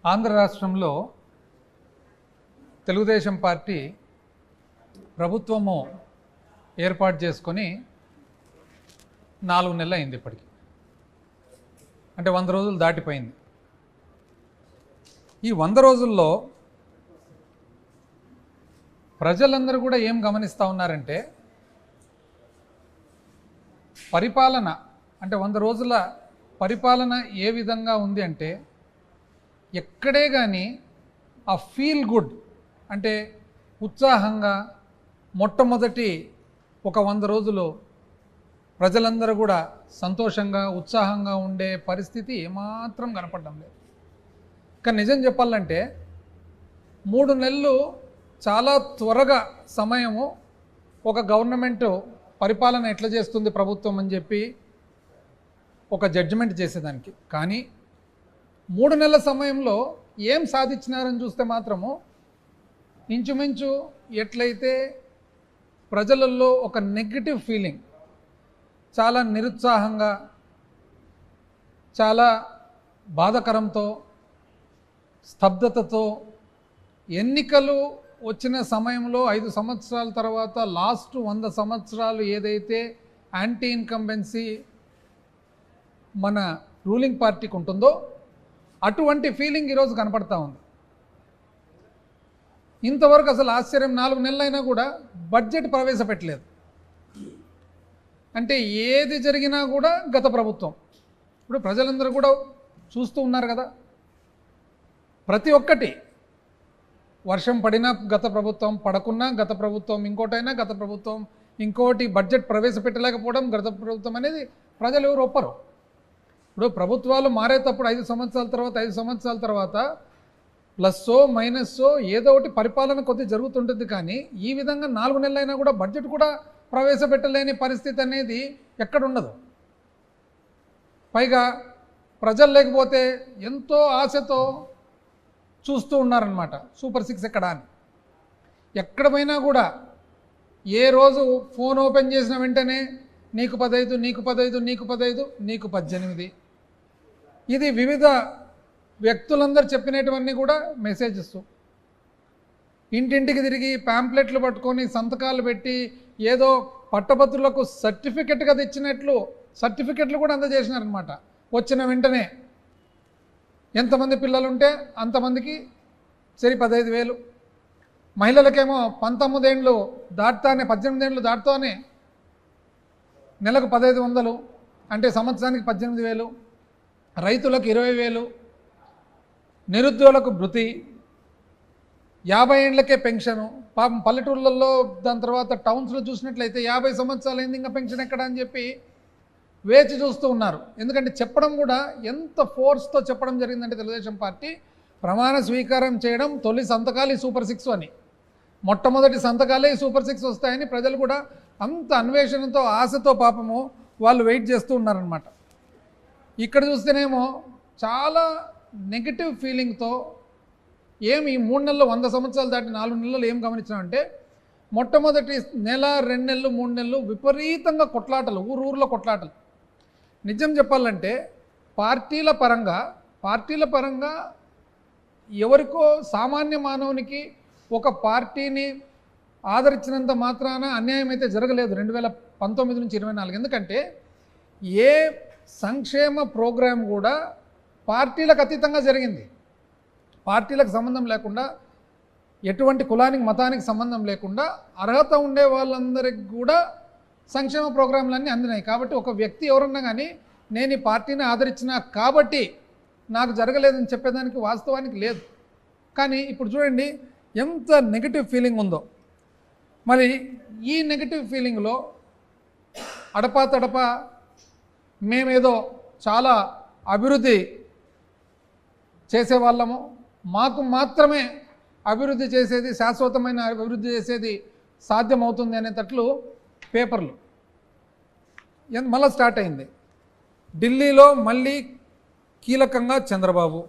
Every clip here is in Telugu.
ఆంధ్ర రాష్ట్రంలో తెలుగుదేశం పార్టీ ప్రభుత్వము ఏర్పాటు చేసుకొని 4 నెలలు అయింది. ఇప్పటికి అంటే 100 రోజులు దాటిపోయింది. ఈ 100 రోజుల్లో ప్రజలందరూ కూడా ఏం గమనిస్తూ ఉన్నారంటే, పరిపాలన అంటే 100 రోజుల పరిపాలన ఏ విధంగా ఉంది అంటే, ఎక్కడే కానీ ఆ ఫీల్ గుడ్ అంటే ఉత్సాహంగా మొట్టమొదటి ఒక 100 రోజులు ప్రజలందరూ కూడా సంతోషంగా ఉత్సాహంగా ఉండే పరిస్థితి ఏమాత్రం కనపడడం లేదు. కానీ నిజం చెప్పాలంటే 3 నెలలు చాలా త్వరగా సమయము ఒక గవర్నమెంట్ పరిపాలన ఎట్లా చేస్తుంది ప్రభుత్వం అని చెప్పి ఒక జడ్జిమెంట్ చేసేదానికి. కానీ 3 నెలల సమయంలో ఏం సాధించినారని చూస్తే మాత్రము ఇంచుమించు ఎట్లయితే ప్రజలలో ఒక నెగటివ్ ఫీలింగ్, చాలా నిరుత్సాహంగా, చాలా బాధాకరంతో, స్తబ్దతతో ఎన్నికలు వచ్చిన సమయంలో 5 సంవత్సరాల తర్వాత లాస్ట్ 100 సంవత్సరాలు ఏదైతే యాంటీ ఇన్కంబెన్సీ మన రూలింగ్ పార్టీకి ఉంటుందో అటువంటి ఫీలింగ్ ఈరోజు కనపడతా ఉంది. ఇంతవరకు అసలు ఆశ్చర్యం, 4 నెలలైనా కూడా బడ్జెట్ ప్రవేశపెట్టలేదు. అంటే ఏది జరిగినా కూడా గత ప్రభుత్వం. ఇప్పుడు ప్రజలందరూ కూడా చూస్తూ ఉన్నారు కదా, ప్రతి ఒక్కటి వర్షం పడినా గత ప్రభుత్వం, పడకున్నా గత ప్రభుత్వం, ఇంకోటైనా గత ప్రభుత్వం, ఇంకోటి బడ్జెట్ ప్రవేశపెట్టలేకపోవడం గత ప్రభుత్వం అనేది ప్రజలు ఎవరు ఒప్పరు. ఇప్పుడు ప్రభుత్వాలు మారేటప్పుడు 5 సంవత్సరాల తర్వాత 5 సంవత్సరాల తర్వాత ప్లస్సో మైనస్సో ఏదో ఒకటి పరిపాలన కొద్ది జరుగుతుంటుంది. కానీ ఈ విధంగా 4 నెలలైనా కూడా బడ్జెట్ కూడా ప్రవేశపెట్టలేని పరిస్థితి అనేది ఎక్కడ ఉండదు. పైగా ప్రజలు లేకపోతే ఎంతో ఆశతో చూస్తూ ఉన్నారనమాట సూపర్ 6 ఎక్కడ అని. ఎక్కడ పోయినా కూడా ఏ రోజు ఫోన్ ఓపెన్ చేసిన వెంటనే నీకు 15, నీకు 15, నీకు 15, నీకు 18. ఇది వివిధ వ్యక్తులందరూ చెప్పినటువన్నీ కూడా మెసేజెస్. ఇంటింటికి తిరిగి ప్యాంప్లెట్లు పట్టుకొని సంతకాలు పెట్టి ఏదో పట్టభద్రులకు సర్టిఫికెట్గా తెచ్చినట్లు సర్టిఫికెట్లు కూడా అందజేసినారనమాట. వచ్చిన వెంటనే ఎంతమంది పిల్లలు ఉంటే అంతమందికి సరి 15,000. మహిళలకేమో 19 ఏళ్ళు దాటుతానే 18 ఏళ్ళు దాటుతానే నెలకు 1,500 అంటే సంవత్సరానికి 18,000. రైతులకు 20,000, నిరుద్యోగులకు భృతి, 50 ఏళ్ళకే పెన్షను. పాపం పల్లెటూళ్ళల్లో దాని తర్వాత టౌన్స్లో చూసినట్లయితే 50 సంవత్సరాలు అయింది ఇంకా పెన్షన్ ఎక్కడ అని చెప్పి వేచి చూస్తూ ఉన్నారు. ఎందుకంటే చెప్పడం కూడా ఎంత ఫోర్స్తో చెప్పడం జరిగిందంటే తెలుగుదేశం పార్టీ ప్రమాణ స్వీకారం చేయడం తొలి సంతకాలు ఈ సూపర్ 6 అని, మొట్టమొదటి సంతకాలే ఈ సూపర్ 6 వస్తాయని ప్రజలు కూడా అంత అన్వేషణతో ఆశతో పాపము వాళ్ళు వెయిట్ చేస్తూ ఉన్నారనమాట. ఇక్కడ చూస్తేనేమో చాలా నెగిటివ్ ఫీలింగ్తో ఏమి ఈ 3 నెలలు 100 సంవత్సరాలు దాటి 4 నెలలు ఏం గమనించామంటే, మొట్టమొదటి నెల 2 నెలలు 3 నెలలు విపరీతంగా కొట్లాటలు, ఊరూరులో కొట్లాటలు. నిజం చెప్పాలంటే పార్టీల పరంగా ఎవరికో సామాన్య మానవునికి ఒక పార్టీని ఆదరించినంత మాత్రాన అన్యాయం అయితే జరగలేదు 2019 నుంచి 24. ఎందుకంటే ఏ సంక్షేమ ప్రోగ్రాం కూడా పార్టీలకు అతీతంగా జరిగింది. పార్టీలకు సంబంధం లేకుండా, ఎటువంటి కులానికి మతానికి సంబంధం లేకుండా అర్హత ఉండే వాళ్ళందరికీ కూడా సంక్షేమ ప్రోగ్రాంలన్నీ అందినాయి. కాబట్టి ఒక వ్యక్తి ఎవరన్నా కానీ నేను ఈ పార్టీని ఆదరించినా కాబట్టి నాకు జరగలేదని చెప్పేదానికి వాస్తవానికి లేదు. కానీ ఇప్పుడు చూడండి ఎంత నెగిటివ్ ఫీలింగ్ ఉందో. మరి ఈ నెగిటివ్ ఫీలింగ్లో అడపా మేమేదో చాలా అభివృద్ధి చేసేవాళ్ళము, మాకు మాత్రమే అభివృద్ధి చేసేది, శాశ్వతమైన అభివృద్ధి చేసేది సాధ్యమవుతుంది అనేటట్లు పేపర్లు మళ్ళీ స్టార్ట్ అయింది. ఢిల్లీలో మళ్ళీ కీలకంగా చంద్రబాబు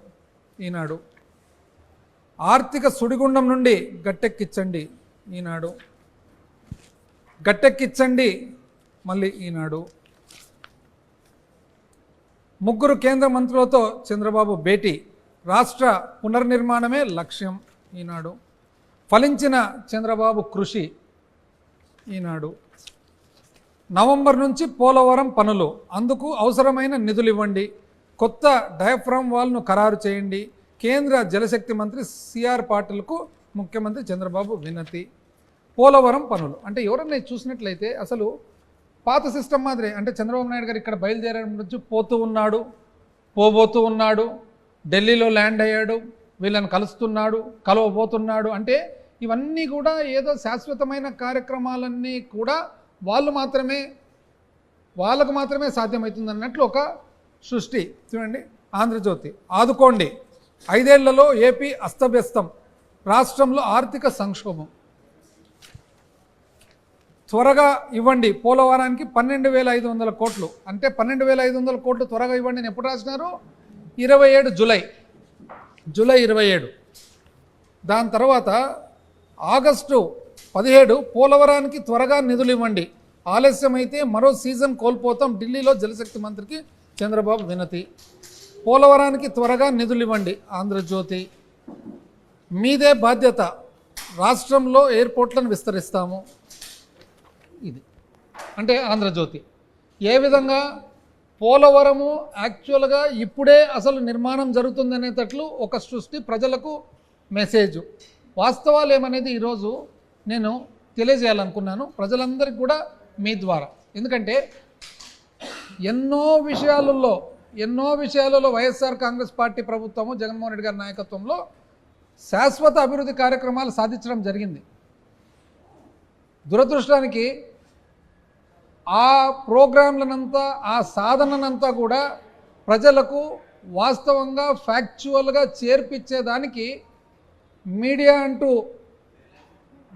ఈనాడు, ఆర్థిక సుడిగుండం నుండి గట్టెక్కించండి ఈనాడు, గట్టెక్కించండి మళ్ళీ ఈనాడు, 3 కేంద్ర మంత్రులతో చంద్రబాబు భేటీ రాష్ట్ర పునర్నిర్మాణమే లక్ష్యం ఈనాడు. ఫలించిన చంద్రబాబు కృషి ఈనాడు. నవంబర్ నుంచి పోలవరం పనులు, అందుకు అవసరమైన నిధులు ఇవ్వండి, కొత్త డయాఫ్రామ్ వాల్ను ఖరారు చేయండి, కేంద్ర జలశక్తి మంత్రి సిఆర్ పాటిల్కు ముఖ్యమంత్రి చంద్రబాబు వినతి. పోలవరం పనులు అంటే ఎవరన్నా చూసినట్లయితే అసలు పాత సిస్టమ్ మాదిరే. అంటే చంద్రబాబు నాయుడు గారు ఇక్కడ బయలుదేరడం నుంచి పోతూ ఉన్నాడు, పోబోతూ ఉన్నాడు, ఢిల్లీలో ల్యాండ్ అయ్యాడు, వీళ్ళని కలుస్తున్నాడు, కలవబోతున్నాడు. అంటే ఇవన్నీ కూడా ఏదో శాశ్వతమైన కార్యక్రమాలన్నీ కూడా వాళ్ళకు మాత్రమే సాధ్యమవుతుంది అన్నట్లు ఒక సృష్టి. చూడండి, ఆంధ్రజ్యోతి, ఆదుకోండి, 5 ఏళ్లలో ఏపీ అస్తవ్యస్తం, రాష్ట్రంలో ఆర్థిక సంక్షోభం, త్వరగా ఇవ్వండి పోలవరానికి 12,500 కోట్లు. అంటే 12,500 కోట్లు త్వరగా ఇవ్వండి అని ఎప్పుడు రాసినారు? 27 జూలై 27. దాని తర్వాత ఆగస్టు 17 పోలవరానికి త్వరగా నిధులు ఇవ్వండి, ఆలస్యమైతే మరో సీజన్ కోల్పోతాం, ఢిల్లీలో జలశక్తి మంత్రికి చంద్రబాబు వినతి. పోలవరానికి త్వరగా నిధులు ఇవ్వండి. ఆంధ్రజ్యోతి, మీదే బాధ్యత, రాష్ట్రంలో ఎయిర్పోర్ట్లను విస్తరిస్తాము. ఇది అంటే ఆంధ్రజ్యోతి. ఏ విధంగా పోలవరము యాక్చువల్గా ఇప్పుడే అసలు నిర్మాణం జరుగుతుందనేటట్లు ఒక సృష్టి, ప్రజలకు మెసేజ్. వాస్తవాలు ఏమనేది ఈరోజు నేను తెలియజేయాలనుకున్నాను ప్రజలందరికీ కూడా మీ ద్వారా. ఎందుకంటే ఎన్నో విషయాలలో వైఎస్ఆర్ కాంగ్రెస్ పార్టీ ప్రభుత్వము జగన్మోహన్ రెడ్డి గారి నాయకత్వంలో శాశ్వత అభివృద్ధి కార్యక్రమాలు సాధించడం జరిగింది. దురదృష్టానికి ఆ ప్రోగ్రాంలనంతా, ఆ సాధననంతా కూడా ప్రజలకు వాస్తవంగా ఫ్యాక్చువల్గా చేర్పించేదానికి మీడియా అంటూ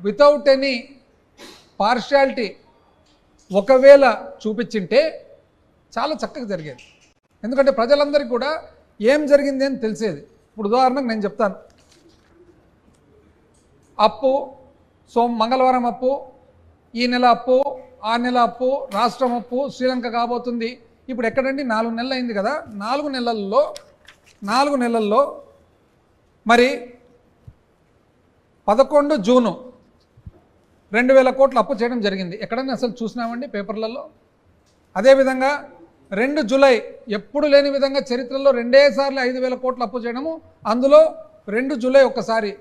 వితౌట్ ఎనీ పార్షియాలిటీ ఒకవేళ చూపించింటే చాలా చక్కగా జరిగేది. ఎందుకంటే ప్రజలందరికీ కూడా ఏం జరిగింది అని తెలిసేది. ఇప్పుడు ఉదాహరణకు నేను చెప్తాను. అప్పు, మంగళవారం అప్పు, ఈ నెల అప్పు, ఆ నెల అప్పు, రాష్ట్రం అప్పు, శ్రీలంక కాబోతుంది. ఇప్పుడు ఎక్కడండి 4 నెలలు అయింది కదా. 4 నెలల్లో మరి 11 జూను 2,000 కోట్లు అప్పు చేయడం జరిగింది. ఎక్కడన్నా అసలు చూసినామండి పేపర్లలో? అదేవిధంగా 2 జూలై ఎప్పుడు లేని విధంగా చరిత్రలో 2 సార్లు 5,000 కోట్లు అప్పు చేయడము. అందులో 2 జూలై ఒక్కసారి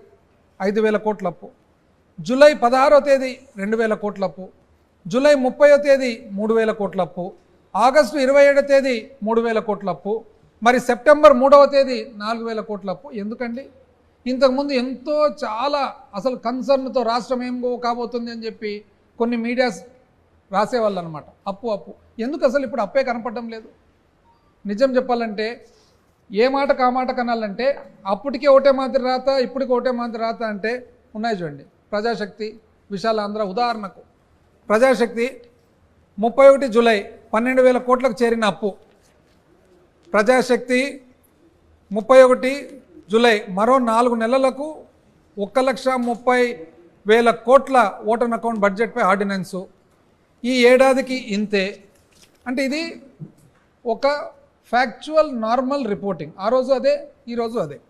5,000 కోట్ల అప్పు, జూలై 16వ తేదీ 2,000 కోట్ల అప్పు, జూలై 30వ తేదీ 3,000 కోట్ల అప్పు, ఆగస్టు 27వ తేదీ 3,000 కోట్ల అప్పు, మరి సెప్టెంబర్ 3వ తేదీ 4,000 కోట్ల అప్పు. ఎందుకండి? ఇంతకుముందు ఎంతో చాలా అసలు కన్సర్న్తో రాష్ట్రం ఏం కాబోతుంది అని చెప్పి కొన్ని మీడియాస్ రాసేవాళ్ళు అనమాట. అప్పు ఎందుకు అసలు ఇప్పుడు అప్పే కనపడడం లేదు? నిజం చెప్పాలంటే ఏ మాట కామాట కనాలంటే అప్పటికే ఒకటే మాదిరి రాత, ఇప్పటికి ఒకటే మాదిరి రాత అంటే ఉన్నాయి చూడండి. ప్రజాశక్తి, విశాలాంధ్ర ఉదాహరణకు. ప్రజాశక్తి 31 జూలై 12,000 కోట్లకు చేరిన అప్పు. ప్రజాశక్తి 31 జూలై మరో 4 నెలలకు 1,30,000 కోట్ల ఓటన్ అకౌంట్ బడ్జెట్పై ఆర్డినెన్సు. ఈ ఏడాదికి ఇంతే. అంటే ఇది ఒక ఫ్యాక్చువల్ నార్మల్ రిపోర్టింగ్. ఆ రోజు అదే, ఈరోజు అదే.